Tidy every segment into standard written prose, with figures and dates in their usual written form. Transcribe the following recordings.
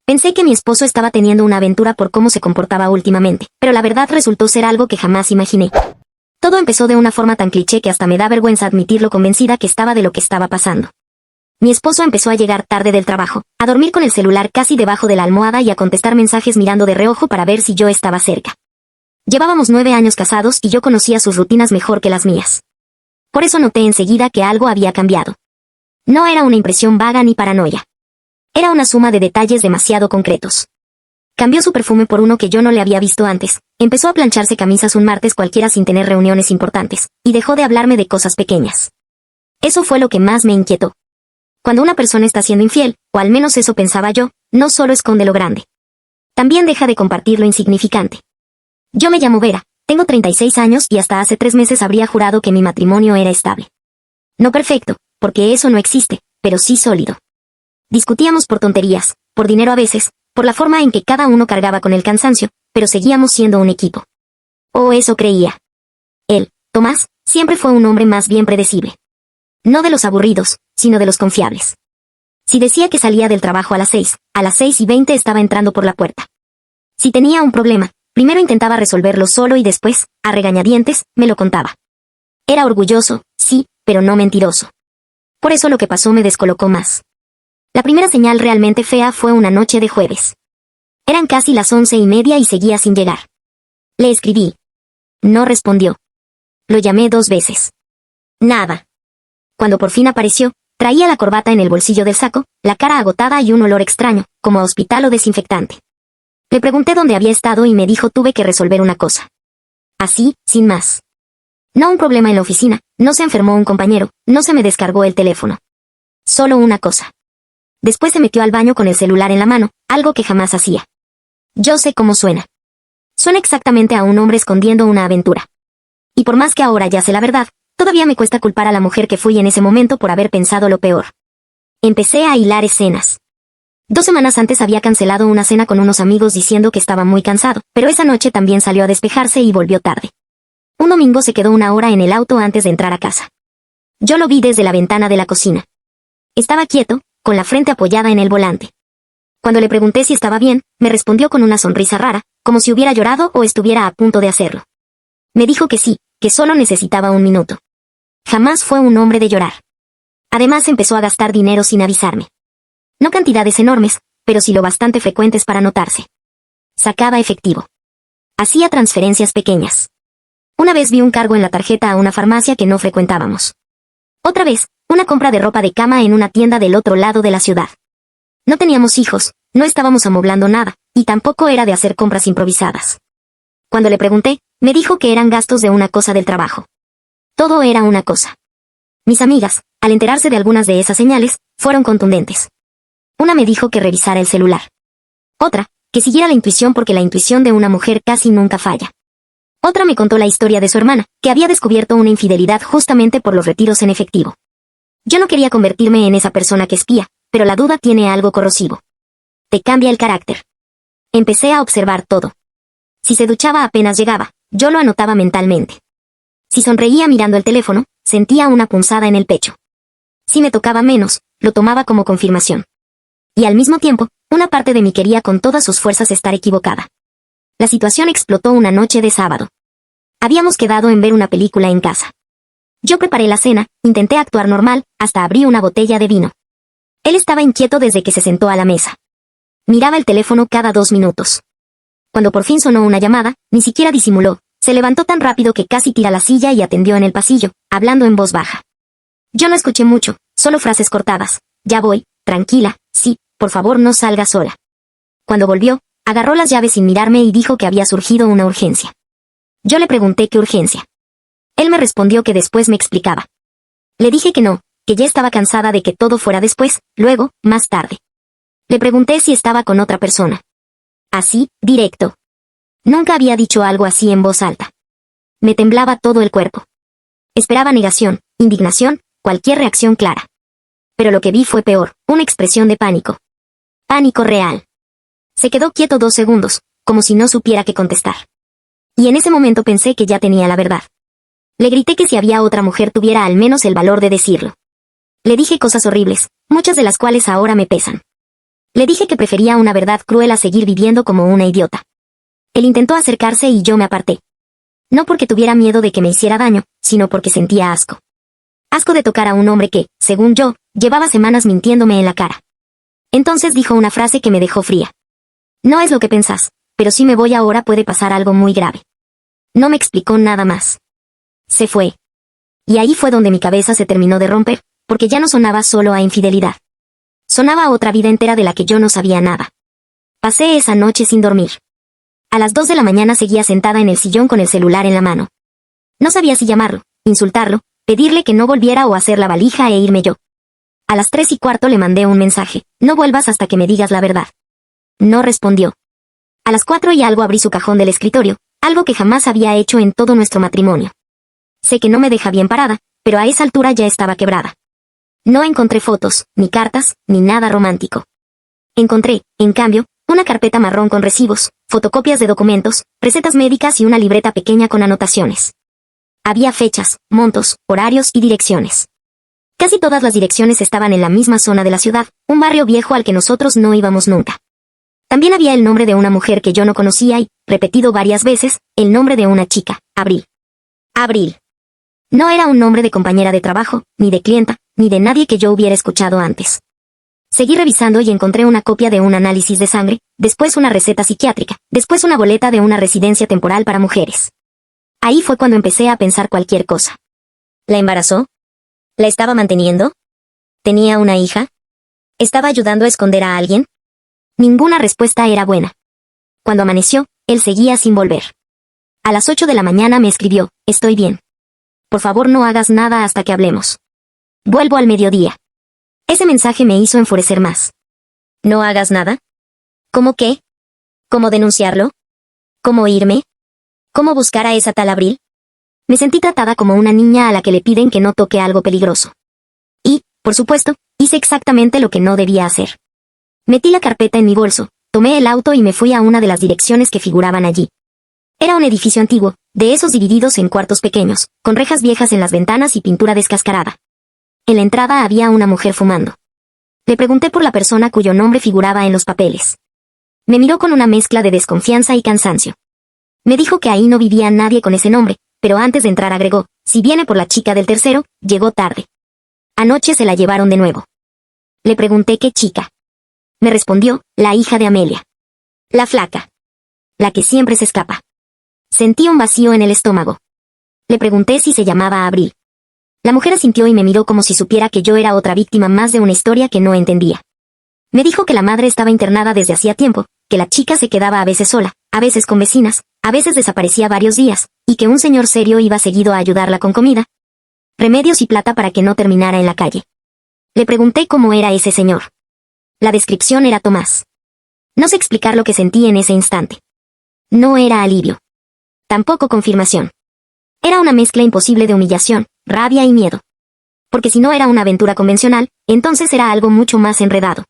Pensé que mi esposo estaba teniendo una aventura por cómo se comportaba últimamente, pero la verdad resultó ser algo que jamás imaginé. Todo empezó de una forma tan cliché que hasta me da vergüenza admitir lo convencida que estaba de lo que estaba pasando. Mi esposo empezó a llegar tarde del trabajo, a dormir con el celular casi debajo de la almohada y a contestar mensajes mirando de reojo para ver si yo estaba cerca. Llevábamos 9 años casados y yo conocía sus rutinas mejor que las mías. Por eso noté enseguida que algo había cambiado. No era una impresión vaga ni paranoia. Era una suma de detalles demasiado concretos. Cambió su perfume por uno que yo no le había visto antes, empezó a plancharse camisas un martes cualquiera sin tener reuniones importantes, y dejó de hablarme de cosas pequeñas. Eso fue lo que más me inquietó. Cuando una persona está siendo infiel, o al menos eso pensaba yo, no solo esconde lo grande. También deja de compartir lo insignificante. Yo me llamo Vera, tengo 36 años y hasta hace 3 meses habría jurado que mi matrimonio era estable. No perfecto, porque eso no existe, pero sí sólido. Discutíamos por tonterías, por dinero a veces, por la forma en que cada uno cargaba con el cansancio, pero seguíamos siendo un equipo. O eso creía. Él, Tomás, siempre fue un hombre más bien predecible. No de los aburridos, sino de los confiables. Si decía que salía del trabajo a las 6:20 estaba entrando por la puerta. Si tenía un problema, primero intentaba resolverlo solo y después, a regañadientes, me lo contaba. Era orgulloso, sí, pero no mentiroso. Por eso lo que pasó me descolocó más. La primera señal realmente fea fue una noche de jueves. Eran casi las 11:30 y seguía sin llegar. Le escribí. No respondió. Lo llamé 2 veces. Nada. Cuando por fin apareció, traía la corbata en el bolsillo del saco, la cara agotada y un olor extraño, como a hospital o desinfectante. Le pregunté dónde había estado y me dijo tuve que resolver una cosa. Así, sin más. No un problema en la oficina, no se enfermó un compañero, no se me descargó el teléfono. Solo una cosa. Después se metió al baño con el celular en la mano, algo que jamás hacía. Yo sé cómo suena. Suena exactamente a un hombre escondiendo una aventura. Y por más que ahora ya sé la verdad, todavía me cuesta culpar a la mujer que fui en ese momento por haber pensado lo peor. Empecé a hilar escenas. 2 semanas antes había cancelado una cena con unos amigos diciendo que estaba muy cansado, pero esa noche también salió a despejarse y volvió tarde. Un domingo se quedó 1 hora en el auto antes de entrar a casa. Yo lo vi desde la ventana de la cocina. Estaba quieto, con la frente apoyada en el volante. Cuando le pregunté si estaba bien, me respondió con una sonrisa rara, como si hubiera llorado o estuviera a punto de hacerlo. Me dijo que sí, que solo necesitaba 1 minuto. Jamás fue un hombre de llorar. Además empezó a gastar dinero sin avisarme. No cantidades enormes, pero sí lo bastante frecuentes para notarse. Sacaba efectivo. Hacía transferencias pequeñas. Una vez vi un cargo en la tarjeta a una farmacia que no frecuentábamos. Otra vez, una compra de ropa de cama en una tienda del otro lado de la ciudad. No teníamos hijos, no estábamos amoblando nada, y tampoco era de hacer compras improvisadas. Cuando le pregunté, me dijo que eran gastos de una cosa del trabajo. Todo era una cosa. Mis amigas, al enterarse de algunas de esas señales, fueron contundentes. Una me dijo que revisara el celular. Otra, que siguiera la intuición porque la intuición de una mujer casi nunca falla. Otra me contó la historia de su hermana, que había descubierto una infidelidad justamente por los retiros en efectivo. Yo no quería convertirme en esa persona que espía, pero la duda tiene algo corrosivo. Te cambia el carácter. Empecé a observar todo. Si se duchaba apenas llegaba, yo lo anotaba mentalmente. Si sonreía mirando el teléfono, sentía una punzada en el pecho. Si me tocaba menos, lo tomaba como confirmación. Y al mismo tiempo, una parte de mí quería con todas sus fuerzas estar equivocada. La situación explotó una noche de sábado. Habíamos quedado en ver una película en casa. Yo preparé la cena, intenté actuar normal, hasta abrí una botella de vino. Él estaba inquieto desde que se sentó a la mesa. Miraba el teléfono cada 2 minutos. Cuando por fin sonó una llamada, ni siquiera disimuló, se levantó tan rápido que casi tira la silla y atendió en el pasillo, hablando en voz baja. Yo no escuché mucho, solo frases cortadas. Ya voy, tranquila, sí, por favor no salga sola. Cuando volvió, agarró las llaves sin mirarme y dijo que había surgido una urgencia. Yo le pregunté qué urgencia. Él me respondió que después me explicaba. Le dije que no, que ya estaba cansada de que todo fuera después, luego, más tarde. Le pregunté si estaba con otra persona. Así, directo. Nunca había dicho algo así en voz alta. Me temblaba todo el cuerpo. Esperaba negación, indignación, cualquier reacción clara. Pero lo que vi fue peor, una expresión de pánico. Pánico real. Se quedó quieto 2 segundos, como si no supiera qué contestar. Y en ese momento pensé que ya tenía la verdad. Le grité que si había otra mujer tuviera al menos el valor de decirlo. Le dije cosas horribles, muchas de las cuales ahora me pesan. Le dije que prefería una verdad cruel a seguir viviendo como una idiota. Él intentó acercarse y yo me aparté. No porque tuviera miedo de que me hiciera daño, sino porque sentía asco. Asco de tocar a un hombre que, según yo, llevaba semanas mintiéndome en la cara. Entonces dijo una frase que me dejó fría. No es lo que pensás, pero si me voy ahora puede pasar algo muy grave. No me explicó nada más. Se fue. Y ahí fue donde mi cabeza se terminó de romper, porque ya no sonaba solo a infidelidad. Sonaba a otra vida entera de la que yo no sabía nada. Pasé esa noche sin dormir. A las 2 de la mañana seguía sentada en el sillón con el celular en la mano. No sabía si llamarlo, insultarlo, pedirle que no volviera o hacer la valija e irme yo. A las 3:15 le mandé un mensaje: no vuelvas hasta que me digas la verdad. No respondió. A las 4 y algo abrí su cajón del escritorio, algo que jamás había hecho en todo nuestro matrimonio. Sé que no me deja bien parada, pero a esa altura ya estaba quebrada. No encontré fotos, ni cartas, ni nada romántico. Encontré, en cambio, una carpeta marrón con recibos, fotocopias de documentos, recetas médicas y una libreta pequeña con anotaciones. Había fechas, montos, horarios y direcciones. Casi todas las direcciones estaban en la misma zona de la ciudad, un barrio viejo al que nosotros no íbamos nunca. También había el nombre de una mujer que yo no conocía y, repetido varias veces, el nombre de una chica, Abril. Abril. No era un nombre de compañera de trabajo, ni de clienta, ni de nadie que yo hubiera escuchado antes. Seguí revisando y encontré una copia de un análisis de sangre, después una receta psiquiátrica, después una boleta de una residencia temporal para mujeres. Ahí fue cuando empecé a pensar cualquier cosa. ¿La embarazó? ¿La estaba manteniendo? ¿Tenía una hija? ¿Estaba ayudando a esconder a alguien? Ninguna respuesta era buena. Cuando amaneció, él seguía sin volver. A las 8 de la mañana me escribió: estoy bien. Por favor no hagas nada hasta que hablemos. Vuelvo al mediodía. Ese mensaje me hizo enfurecer más. ¿No hagas nada? ¿Cómo qué? ¿Cómo denunciarlo? ¿Cómo irme? ¿Cómo buscar a esa tal Abril? Me sentí tratada como una niña a la que le piden que no toque algo peligroso. Y, por supuesto, hice exactamente lo que no debía hacer. Metí la carpeta en mi bolso, tomé el auto y me fui a una de las direcciones que figuraban allí. Era un edificio antiguo, de esos divididos en cuartos pequeños, con rejas viejas en las ventanas y pintura descascarada. En la entrada había una mujer fumando. Le pregunté por la persona cuyo nombre figuraba en los papeles. Me miró con una mezcla de desconfianza y cansancio. Me dijo que ahí no vivía nadie con ese nombre, pero antes de entrar agregó: si viene por la chica del tercero, llegó tarde. Anoche se la llevaron de nuevo. Le pregunté qué chica. Me respondió: la hija de Amelia. La flaca. La que siempre se escapa. Sentí un vacío en el estómago. Le pregunté si se llamaba Abril. La mujer asintió y me miró como si supiera que yo era otra víctima más de una historia que no entendía. Me dijo que la madre estaba internada desde hacía tiempo, que la chica se quedaba a veces sola, a veces con vecinas, a veces desaparecía varios días, y que un señor serio iba seguido a ayudarla con comida, remedios y plata para que no terminara en la calle. Le pregunté cómo era ese señor. La descripción era Tomás. No sé explicar lo que sentí en ese instante. No era alivio. Tampoco confirmación. Era una mezcla imposible de humillación, rabia y miedo. Porque si no era una aventura convencional, entonces era algo mucho más enredado.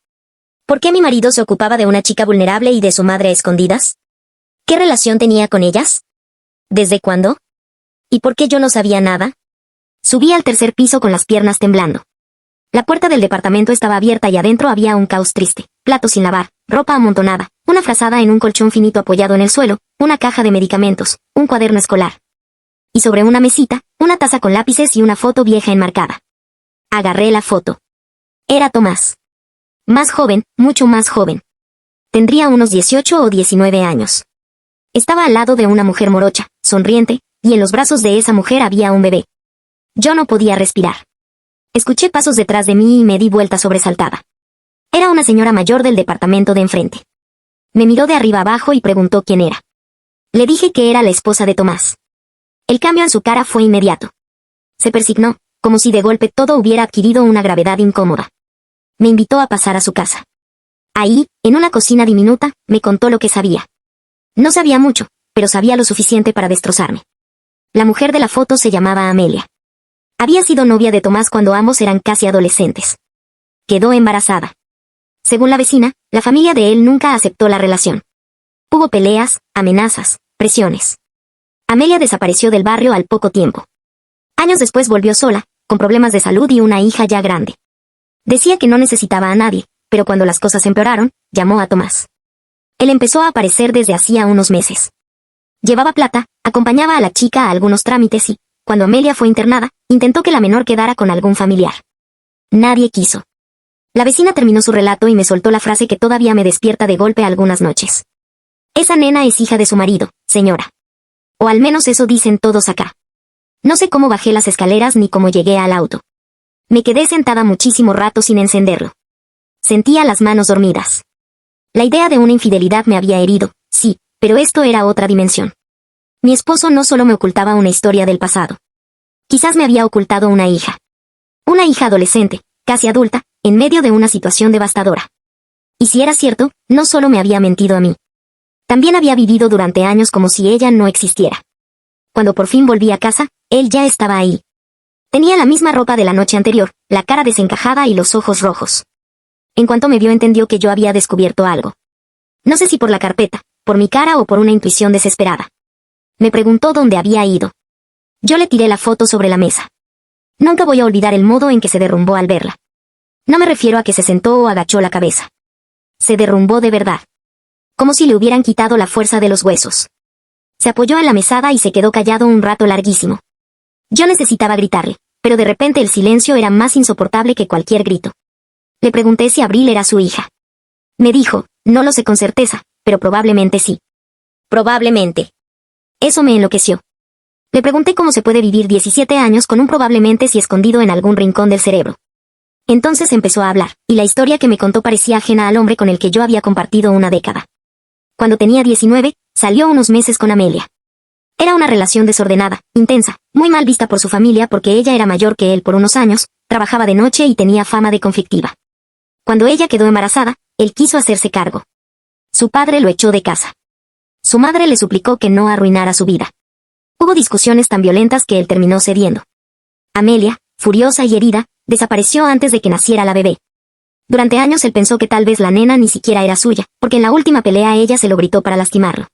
¿Por qué mi marido se ocupaba de una chica vulnerable y de su madre a escondidas? ¿Qué relación tenía con ellas? ¿Desde cuándo? ¿Y por qué yo no sabía nada? Subí al tercer piso con las piernas temblando. La puerta del departamento estaba abierta y adentro había un caos triste: platos sin lavar, ropa amontonada, una frazada en un colchón finito apoyado en el suelo, una caja de medicamentos, un cuaderno escolar. Y sobre una mesita, una taza con lápices y una foto vieja enmarcada. Agarré la foto. Era Tomás. Más joven, mucho más joven. Tendría unos 18 o 19 años. Estaba al lado de una mujer morocha, sonriente, y en los brazos de esa mujer había un bebé. Yo no podía respirar. Escuché pasos detrás de mí y me di vuelta sobresaltada. Era una señora mayor del departamento de enfrente. Me miró de arriba abajo y preguntó quién era. Le dije que era la esposa de Tomás. El cambio en su cara fue inmediato. Se persignó, como si de golpe todo hubiera adquirido una gravedad incómoda. Me invitó a pasar a su casa. Ahí, en una cocina diminuta, me contó lo que sabía. No sabía mucho, pero sabía lo suficiente para destrozarme. La mujer de la foto se llamaba Amelia. Había sido novia de Tomás cuando ambos eran casi adolescentes. Quedó embarazada. Según la vecina, la familia de él nunca aceptó la relación. Hubo peleas, amenazas, presiones. Amelia desapareció del barrio al poco tiempo. Años después volvió sola, con problemas de salud y una hija ya grande. Decía que no necesitaba a nadie, pero cuando las cosas empeoraron, llamó a Tomás. Él empezó a aparecer desde hacía unos meses. Llevaba plata, acompañaba a la chica a algunos trámites y, cuando Amelia fue internada, intentó que la menor quedara con algún familiar. Nadie quiso. La vecina terminó su relato y me soltó la frase que todavía me despierta de golpe algunas noches. Esa nena es hija de su marido, señora. O al menos eso dicen todos acá. No sé cómo bajé las escaleras ni cómo llegué al auto. Me quedé sentada muchísimo rato sin encenderlo. Sentía las manos dormidas. La idea de una infidelidad me había herido, sí, pero esto era otra dimensión. Mi esposo no solo me ocultaba una historia del pasado. Quizás me había ocultado una hija. Una hija adolescente, casi adulta, en medio de una situación devastadora. Y si era cierto, no solo me había mentido a mí. También había vivido durante años como si ella no existiera. Cuando por fin volví a casa, él ya estaba ahí. Tenía la misma ropa de la noche anterior, la cara desencajada y los ojos rojos. En cuanto me vio entendió que yo había descubierto algo. No sé si por la carpeta, por mi cara o por una intuición desesperada. Me preguntó dónde había ido. Yo le tiré la foto sobre la mesa. Nunca voy a olvidar el modo en que se derrumbó al verla. No me refiero a que se sentó o agachó la cabeza. Se derrumbó de verdad. Como si le hubieran quitado la fuerza de los huesos. Se apoyó en la mesada y se quedó callado un rato larguísimo. Yo necesitaba gritarle, pero de repente el silencio era más insoportable que cualquier grito. Le pregunté si Abril era su hija. Me dijo, no lo sé con certeza, pero probablemente sí. Probablemente. Eso me enloqueció. Le pregunté cómo se puede vivir 17 años con un probablemente si escondido en algún rincón del cerebro. Entonces empezó a hablar, y la historia que me contó parecía ajena al hombre con el que yo había compartido una década. Cuando tenía 19, salió unos meses con Amelia. Era una relación desordenada, intensa, muy mal vista por su familia porque ella era mayor que él por unos años, trabajaba de noche y tenía fama de conflictiva. Cuando ella quedó embarazada, él quiso hacerse cargo. Su padre lo echó de casa. Su madre le suplicó que no arruinara su vida. Hubo discusiones tan violentas que él terminó cediendo. Amelia, furiosa y herida, desapareció antes de que naciera la bebé. Durante años él pensó que tal vez la nena ni siquiera era suya, porque en la última pelea ella se lo gritó para lastimarlo.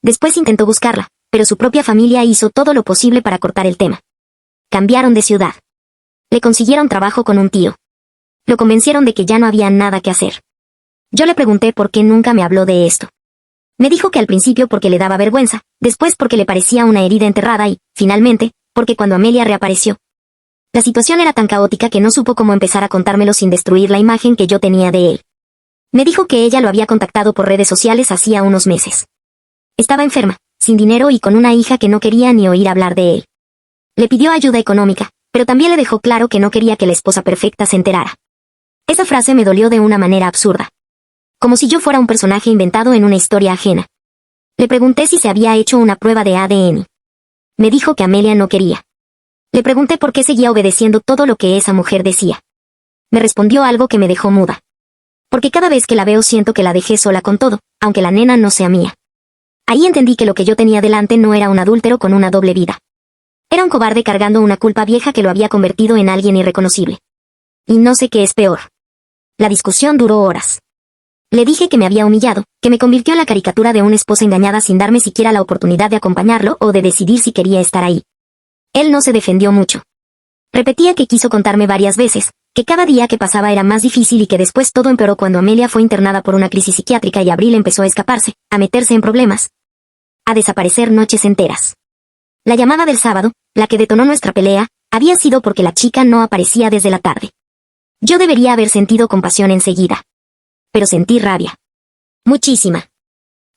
Después intentó buscarla, pero su propia familia hizo todo lo posible para cortar el tema. Cambiaron de ciudad. Le consiguieron trabajo con un tío. Lo convencieron de que ya no había nada que hacer. Yo le pregunté por qué nunca me habló de esto. Me dijo que al principio porque le daba vergüenza, después porque le parecía una herida enterrada y, finalmente, porque cuando Amelia reapareció. La situación era tan caótica que no supo cómo empezar a contármelo sin destruir la imagen que yo tenía de él. Me dijo que ella lo había contactado por redes sociales hacía unos meses. Estaba enferma, sin dinero y con una hija que no quería ni oír hablar de él. Le pidió ayuda económica, pero también le dejó claro que no quería que la esposa perfecta se enterara. Esa frase me dolió de una manera absurda. Como si yo fuera un personaje inventado en una historia ajena. Le pregunté si se había hecho una prueba de ADN. Me dijo que Amelia no quería. Le pregunté por qué seguía obedeciendo todo lo que esa mujer decía. Me respondió algo que me dejó muda. Porque cada vez que la veo siento que la dejé sola con todo, aunque la nena no sea mía. Ahí entendí que lo que yo tenía delante no era un adúltero con una doble vida. Era un cobarde cargando una culpa vieja que lo había convertido en alguien irreconocible. Y no sé qué es peor. La discusión duró horas. Le dije que me había humillado, que me convirtió en la caricatura de una esposa engañada sin darme siquiera la oportunidad de acompañarlo o de decidir si quería estar ahí. Él no se defendió mucho. Repetía que quiso contarme varias veces, que cada día que pasaba era más difícil y que después todo empeoró cuando Amelia fue internada por una crisis psiquiátrica y Abril empezó a escaparse, a meterse en problemas, a desaparecer noches enteras. La llamada del sábado, la que detonó nuestra pelea, había sido porque la chica no aparecía desde la tarde. Yo debería haber sentido compasión enseguida. Pero sentí rabia. Muchísima.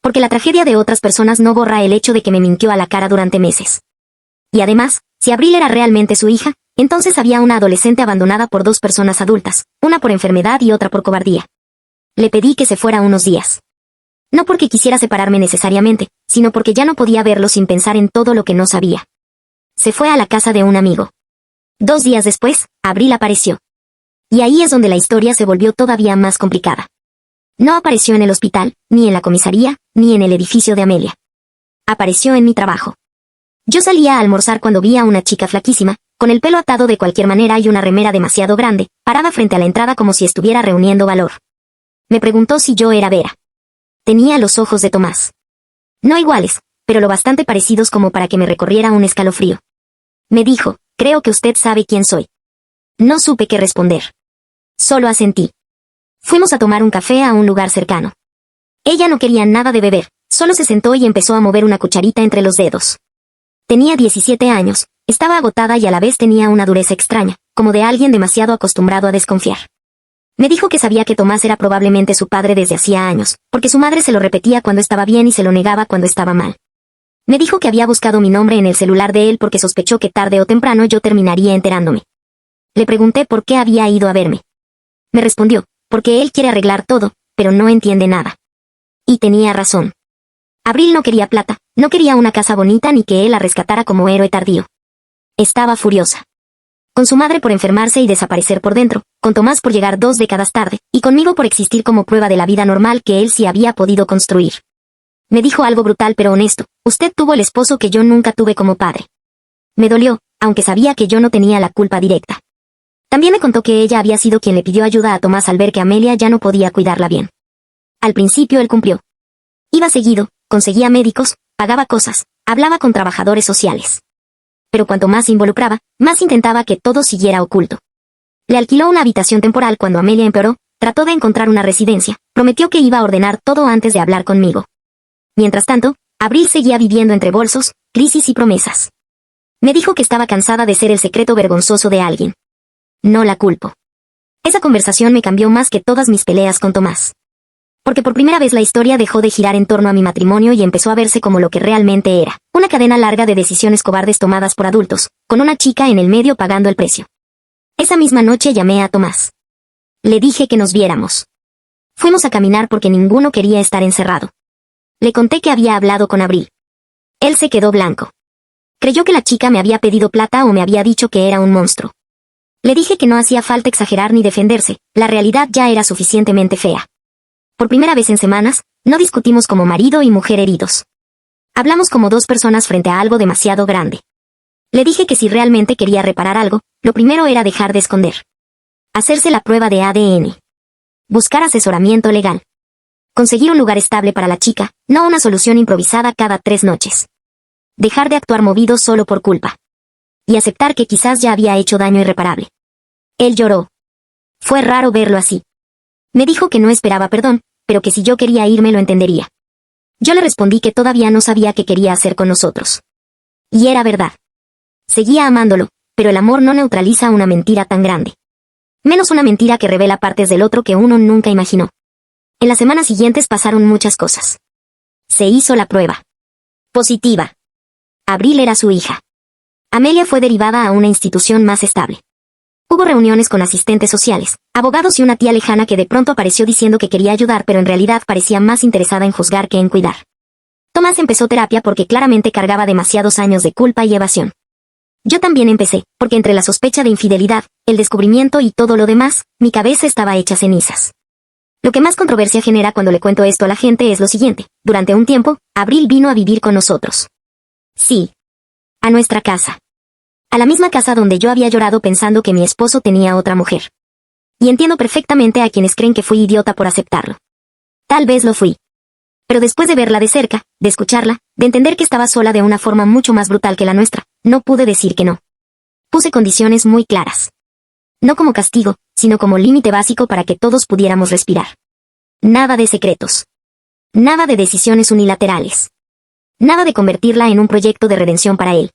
Porque la tragedia de otras personas no borra el hecho de que me mintió a la cara durante meses. Y además, si Abril era realmente su hija, entonces había una adolescente abandonada por dos personas adultas, una por enfermedad y otra por cobardía. Le pedí que se fuera unos días. No porque quisiera separarme necesariamente, sino porque ya no podía verlo sin pensar en todo lo que no sabía. Se fue a la casa de un amigo. 2 días después, Abril apareció. Y ahí es donde la historia se volvió todavía más complicada. No apareció en el hospital, ni en la comisaría, ni en el edificio de Amelia. Apareció en mi trabajo. Yo salía a almorzar cuando vi a una chica flaquísima, con el pelo atado de cualquier manera y una remera demasiado grande, parada frente a la entrada como si estuviera reuniendo valor. Me preguntó si yo era Vera. Tenía los ojos de Tomás. No iguales, pero lo bastante parecidos como para que me recorriera un escalofrío. Me dijo, creo que usted sabe quién soy. No supe qué responder. Solo asentí. Fuimos a tomar un café a un lugar cercano. Ella no quería nada de beber, solo se sentó y empezó a mover una cucharita entre los dedos. Tenía 17 años, estaba agotada y a la vez tenía una dureza extraña, como de alguien demasiado acostumbrado a desconfiar. Me dijo que sabía que Tomás era probablemente su padre desde hacía años, porque su madre se lo repetía cuando estaba bien y se lo negaba cuando estaba mal. Me dijo que había buscado mi nombre en el celular de él porque sospechó que tarde o temprano yo terminaría enterándome. Le pregunté por qué había ido a verme. Me respondió, porque él quiere arreglar todo, pero no entiende nada. Y tenía razón. Abril no quería plata, no quería una casa bonita ni que él la rescatara como héroe tardío. Estaba furiosa. Con su madre por enfermarse y desaparecer por dentro, con Tomás por llegar 2 décadas tarde, y conmigo por existir como prueba de la vida normal que él sí había podido construir. Me dijo algo brutal pero honesto, usted tuvo el esposo que yo nunca tuve como padre. Me dolió, aunque sabía que yo no tenía la culpa directa. También me contó que ella había sido quien le pidió ayuda a Tomás al ver que Amelia ya no podía cuidarla bien. Al principio él cumplió. Iba seguido, conseguía médicos, pagaba cosas, hablaba con trabajadores sociales. Pero cuanto más se involucraba, más intentaba que todo siguiera oculto. Le alquiló una habitación temporal cuando Amelia empeoró, trató de encontrar una residencia, prometió que iba a ordenar todo antes de hablar conmigo. Mientras tanto, Abril seguía viviendo entre bolsos, crisis y promesas. Me dijo que estaba cansada de ser el secreto vergonzoso de alguien. No la culpo. Esa conversación me cambió más que todas mis peleas con Tomás. Porque por primera vez la historia dejó de girar en torno a mi matrimonio y empezó a verse como lo que realmente era, una cadena larga de decisiones cobardes tomadas por adultos, con una chica en el medio pagando el precio. Esa misma noche llamé a Tomás. Le dije que nos viéramos. Fuimos a caminar porque ninguno quería estar encerrado. Le conté que había hablado con Abril. Él se quedó blanco. Creyó que la chica me había pedido plata o me había dicho que era un monstruo. Le dije que no hacía falta exagerar ni defenderse, la realidad ya era suficientemente fea. Por primera vez en semanas, no discutimos como marido y mujer heridos. Hablamos como dos personas frente a algo demasiado grande. Le dije que si realmente quería reparar algo, lo primero era dejar de esconder. Hacerse la prueba de ADN. Buscar asesoramiento legal. Conseguir un lugar estable para la chica, no una solución improvisada cada 3 noches. Dejar de actuar movido solo por culpa. Y aceptar que quizás ya había hecho daño irreparable. Él lloró. Fue raro verlo así. Me dijo que no esperaba perdón, pero que si yo quería irme lo entendería. Yo le respondí que todavía no sabía qué quería hacer con nosotros. Y era verdad. Seguía amándolo, pero el amor no neutraliza una mentira tan grande. Menos una mentira que revela partes del otro que uno nunca imaginó. En las semanas siguientes pasaron muchas cosas. Se hizo la prueba. Positiva. Abril era su hija. Amelia fue derivada a una institución más estable. Hubo reuniones con asistentes sociales, abogados y una tía lejana que de pronto apareció diciendo que quería ayudar pero en realidad parecía más interesada en juzgar que en cuidar. Tomás empezó terapia porque claramente cargaba demasiados años de culpa y evasión. Yo también empecé, porque entre la sospecha de infidelidad, el descubrimiento y todo lo demás, mi cabeza estaba hecha cenizas. Lo que más controversia genera cuando le cuento esto a la gente es lo siguiente. Durante un tiempo, Abril vino a vivir con nosotros. Sí. A nuestra casa. A la misma casa donde yo había llorado pensando que mi esposo tenía otra mujer. Y entiendo perfectamente a quienes creen que fui idiota por aceptarlo. Tal vez lo fui. Pero después de verla de cerca, de escucharla, de entender que estaba sola de una forma mucho más brutal que la nuestra, no pude decir que no. Puse condiciones muy claras. No como castigo, sino como límite básico para que todos pudiéramos respirar. Nada de secretos. Nada de decisiones unilaterales. Nada de convertirla en un proyecto de redención para él.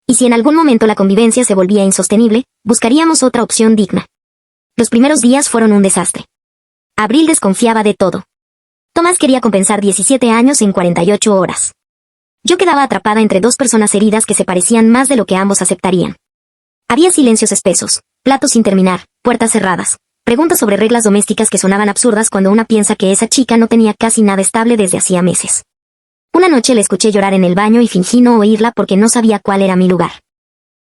Y si en algún momento la convivencia se volvía insostenible, buscaríamos otra opción digna. Los primeros días fueron un desastre. Abril desconfiaba de todo. Tomás quería compensar 17 años en 48 horas. Yo quedaba atrapada entre dos personas heridas que se parecían más de lo que ambos aceptarían. Había silencios espesos, platos sin terminar, puertas cerradas, preguntas sobre reglas domésticas que sonaban absurdas cuando una piensa que esa chica no tenía casi nada estable desde hacía meses. Una noche la escuché llorar en el baño y fingí no oírla porque no sabía cuál era mi lugar.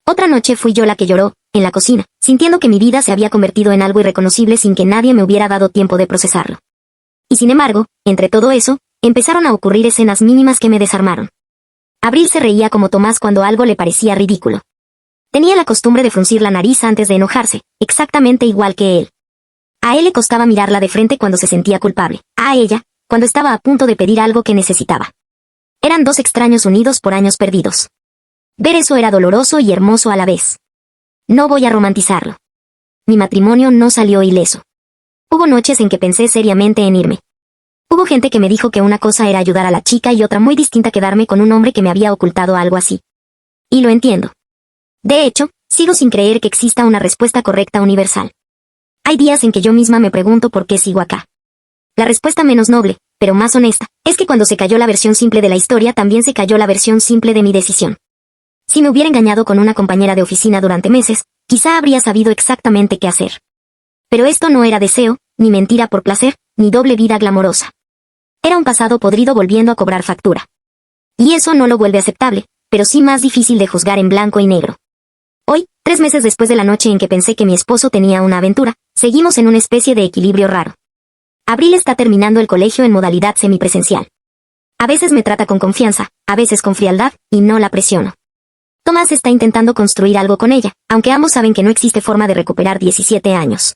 Otra noche fui yo la que lloró, en la cocina, sintiendo que mi vida se había convertido en algo irreconocible sin que nadie me hubiera dado tiempo de procesarlo. Y sin embargo, entre todo eso, empezaron a ocurrir escenas mínimas que me desarmaron. Abril se reía como Tomás cuando algo le parecía ridículo. Tenía la costumbre de fruncir la nariz antes de enojarse, exactamente igual que él. A él le costaba mirarla de frente cuando se sentía culpable, a ella, cuando estaba a punto de pedir algo que necesitaba. Eran dos extraños unidos por años perdidos. Ver eso era doloroso y hermoso a la vez. No voy a romantizarlo. Mi matrimonio no salió ileso. Hubo noches en que pensé seriamente en irme. Hubo gente que me dijo que una cosa era ayudar a la chica y otra muy distinta quedarme con un hombre que me había ocultado algo así. Y lo entiendo. De hecho, sigo sin creer que exista una respuesta correcta universal. Hay días en que yo misma me pregunto por qué sigo acá. La respuesta menos noble, pero más honesta, es que cuando se cayó la versión simple de la historia también se cayó la versión simple de mi decisión. Si me hubiera engañado con una compañera de oficina durante meses, quizá habría sabido exactamente qué hacer. Pero esto no era deseo, ni mentira por placer, ni doble vida glamorosa. Era un pasado podrido volviendo a cobrar factura. Y eso no lo vuelve aceptable, pero sí más difícil de juzgar en blanco y negro. Hoy, 3 meses después de la noche en que pensé que mi esposo tenía una aventura, seguimos en una especie de equilibrio raro. Abril está terminando el colegio en modalidad semipresencial. A veces me trata con confianza, a veces con frialdad, y no la presiono. Tomás está intentando construir algo con ella, aunque ambos saben que no existe forma de recuperar 17 años.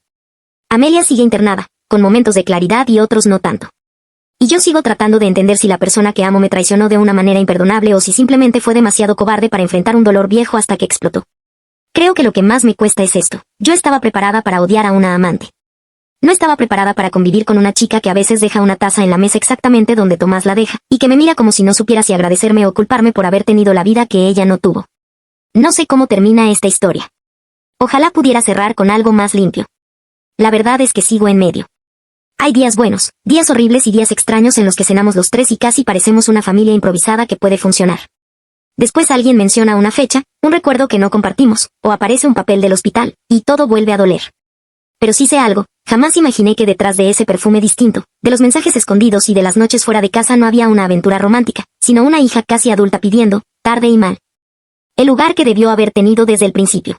Amelia sigue internada, con momentos de claridad y otros no tanto. Y yo sigo tratando de entender si la persona que amo me traicionó de una manera imperdonable o si simplemente fue demasiado cobarde para enfrentar un dolor viejo hasta que explotó. Creo que lo que más me cuesta es esto. Yo estaba preparada para odiar a una amante. No estaba preparada para convivir con una chica que a veces deja una taza en la mesa exactamente donde Tomás la deja, y que me mira como si no supiera si agradecerme o culparme por haber tenido la vida que ella no tuvo. No sé cómo termina esta historia. Ojalá pudiera cerrar con algo más limpio. La verdad es que sigo en medio. Hay días buenos, días horribles y días extraños en los que cenamos los tres y casi parecemos una familia improvisada que puede funcionar. Después alguien menciona una fecha, un recuerdo que no compartimos, o aparece un papel del hospital, y todo vuelve a doler. Pero sí sé algo, jamás imaginé que detrás de ese perfume distinto, de los mensajes escondidos y de las noches fuera de casa no había una aventura romántica, sino una hija casi adulta pidiendo, tarde y mal. El lugar que debió haber tenido desde el principio.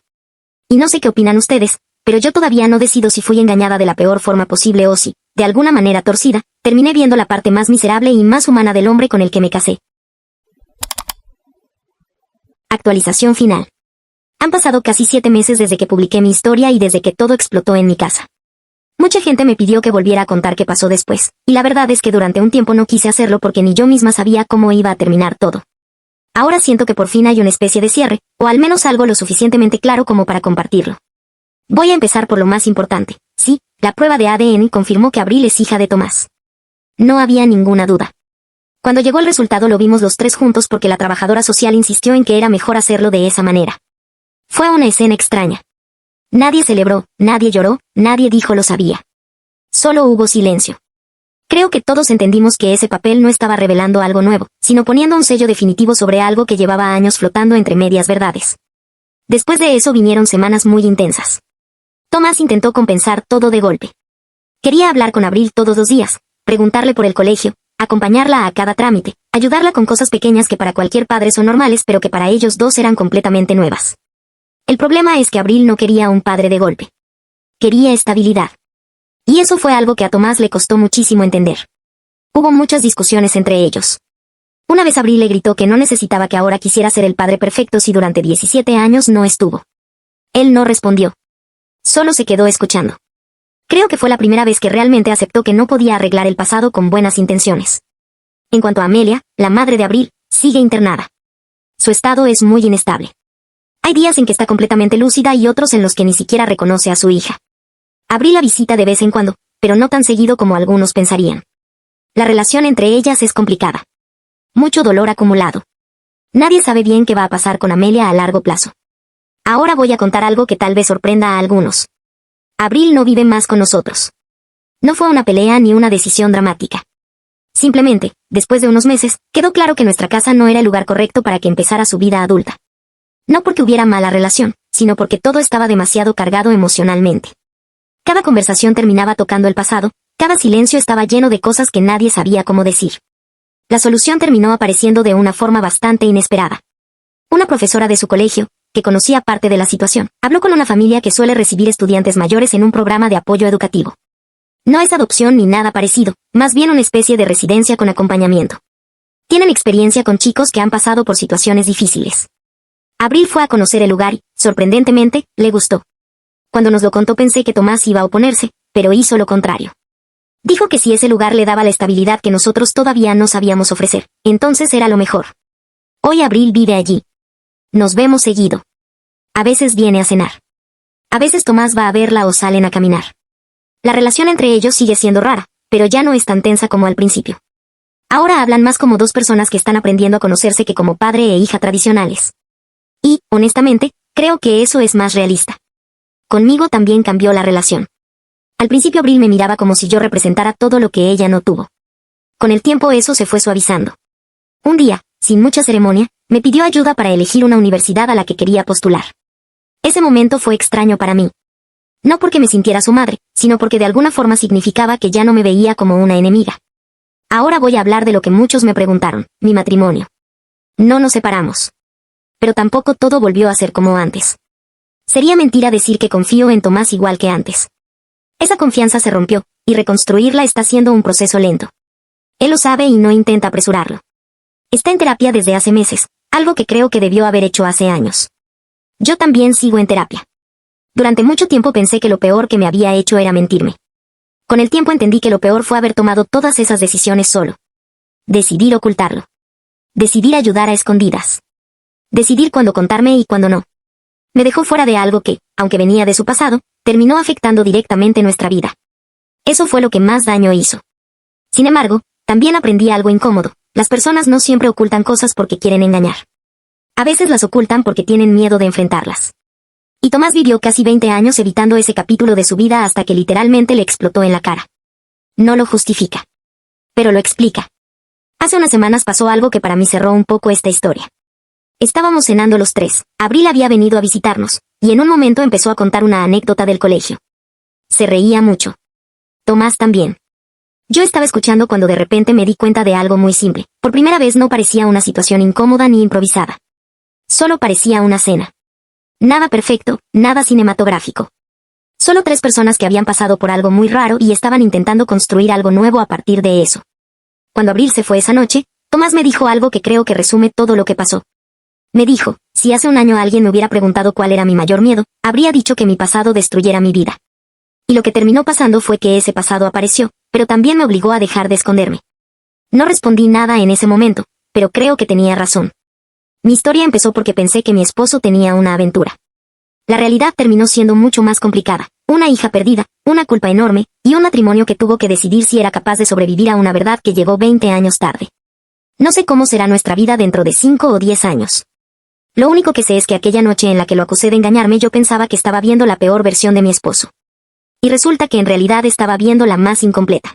Y no sé qué opinan ustedes, pero yo todavía no decido si fui engañada de la peor forma posible o si, de alguna manera torcida, terminé viendo la parte más miserable y más humana del hombre con el que me casé. Actualización final. Han pasado casi 7 meses desde que publiqué mi historia y desde que todo explotó en mi casa. Mucha gente me pidió que volviera a contar qué pasó después, y la verdad es que durante un tiempo no quise hacerlo porque ni yo misma sabía cómo iba a terminar todo. Ahora siento que por fin hay una especie de cierre, o al menos algo lo suficientemente claro como para compartirlo. Voy a empezar por lo más importante. Sí, la prueba de ADN confirmó que Abril es hija de Tomás. No había ninguna duda. Cuando llegó el resultado lo vimos los tres juntos porque la trabajadora social insistió en que era mejor hacerlo de esa manera. Fue una escena extraña. Nadie celebró, nadie lloró, nadie dijo lo sabía. Solo hubo silencio. Creo que todos entendimos que ese papel no estaba revelando algo nuevo, sino poniendo un sello definitivo sobre algo que llevaba años flotando entre medias verdades. Después de eso vinieron semanas muy intensas. Tomás intentó compensar todo de golpe. Quería hablar con Abril todos los días, preguntarle por el colegio, acompañarla a cada trámite, ayudarla con cosas pequeñas que para cualquier padre son normales pero que para ellos dos eran completamente nuevas. El problema es que Abril no quería un padre de golpe. Quería estabilidad. Y eso fue algo que a Tomás le costó muchísimo entender. Hubo muchas discusiones entre ellos. Una vez Abril le gritó que no necesitaba que ahora quisiera ser el padre perfecto si durante 17 años no estuvo. Él no respondió. Solo se quedó escuchando. Creo que fue la primera vez que realmente aceptó que no podía arreglar el pasado con buenas intenciones. En cuanto a Amelia, la madre de Abril, sigue internada. Su estado es muy inestable. Hay días en que está completamente lúcida y otros en los que ni siquiera reconoce a su hija. Abril la visita de vez en cuando, pero no tan seguido como algunos pensarían. La relación entre ellas es complicada. Mucho dolor acumulado. Nadie sabe bien qué va a pasar con Amelia a largo plazo. Ahora voy a contar algo que tal vez sorprenda a algunos. Abril no vive más con nosotros. No fue una pelea ni una decisión dramática. Simplemente, después de unos meses, quedó claro que nuestra casa no era el lugar correcto para que empezara su vida adulta. No porque hubiera mala relación, sino porque todo estaba demasiado cargado emocionalmente. Cada conversación terminaba tocando el pasado, cada silencio estaba lleno de cosas que nadie sabía cómo decir. La solución terminó apareciendo de una forma bastante inesperada. Una profesora de su colegio, que conocía parte de la situación, habló con una familia que suele recibir estudiantes mayores en un programa de apoyo educativo. No es adopción ni nada parecido, más bien una especie de residencia con acompañamiento. Tienen experiencia con chicos que han pasado por situaciones difíciles. Abril fue a conocer el lugar y, sorprendentemente, le gustó. Cuando nos lo contó pensé que Tomás iba a oponerse, pero hizo lo contrario. Dijo que si ese lugar le daba la estabilidad que nosotros todavía no sabíamos ofrecer, entonces era lo mejor. Hoy Abril vive allí. Nos vemos seguido. A veces viene a cenar. A veces Tomás va a verla o salen a caminar. La relación entre ellos sigue siendo rara, pero ya no es tan tensa como al principio. Ahora hablan más como dos personas que están aprendiendo a conocerse que como padre e hija tradicionales. Y, honestamente, creo que eso es más realista. Conmigo también cambió la relación. Al principio Abril me miraba como si yo representara todo lo que ella no tuvo. Con el tiempo eso se fue suavizando. Un día, sin mucha ceremonia, me pidió ayuda para elegir una universidad a la que quería postular. Ese momento fue extraño para mí. No porque me sintiera su madre, sino porque de alguna forma significaba que ya no me veía como una enemiga. Ahora voy a hablar de lo que muchos me preguntaron, mi matrimonio. No nos separamos. Pero tampoco todo volvió a ser como antes. Sería mentira decir que confío en Tomás igual que antes. Esa confianza se rompió, y reconstruirla está siendo un proceso lento. Él lo sabe y no intenta apresurarlo. Está en terapia desde hace meses, algo que creo que debió haber hecho hace años. Yo también sigo en terapia. Durante mucho tiempo pensé que lo peor que me había hecho era mentirme. Con el tiempo entendí que lo peor fue haber tomado todas esas decisiones solo. Decidir ocultarlo. Decidir ayudar a escondidas. Decidir cuándo contarme y cuándo no. Me dejó fuera de algo que, aunque venía de su pasado, terminó afectando directamente nuestra vida. Eso fue lo que más daño hizo. Sin embargo, también aprendí algo incómodo. Las personas no siempre ocultan cosas porque quieren engañar. A veces las ocultan porque tienen miedo de enfrentarlas. Y Tomás vivió casi 20 años evitando ese capítulo de su vida hasta que literalmente le explotó en la cara. No lo justifica. Pero lo explica. Hace unas semanas pasó algo que para mí cerró un poco esta historia. Estábamos cenando los tres. Abril había venido a visitarnos, y en un momento empezó a contar una anécdota del colegio. Se reía mucho. Tomás también. Yo estaba escuchando cuando de repente me di cuenta de algo muy simple. Por primera vez no parecía una situación incómoda ni improvisada. Solo parecía una cena. Nada perfecto, nada cinematográfico. Solo tres personas que habían pasado por algo muy raro y estaban intentando construir algo nuevo a partir de eso. Cuando Abril se fue esa noche, Tomás me dijo algo que creo que resume todo lo que pasó. Me dijo, si hace un año alguien me hubiera preguntado cuál era mi mayor miedo, habría dicho que mi pasado destruyera mi vida. Y lo que terminó pasando fue que ese pasado apareció, pero también me obligó a dejar de esconderme. No respondí nada en ese momento, pero creo que tenía razón. Mi historia empezó porque pensé que mi esposo tenía una aventura. La realidad terminó siendo mucho más complicada. Una hija perdida, una culpa enorme, y un matrimonio que tuvo que decidir si era capaz de sobrevivir a una verdad que llegó 20 años tarde. No sé cómo será nuestra vida dentro de 5 o 10 años. Lo único que sé es que aquella noche en la que lo acusé de engañarme yo pensaba que estaba viendo la peor versión de mi esposo. Y resulta que en realidad estaba viendo la más incompleta.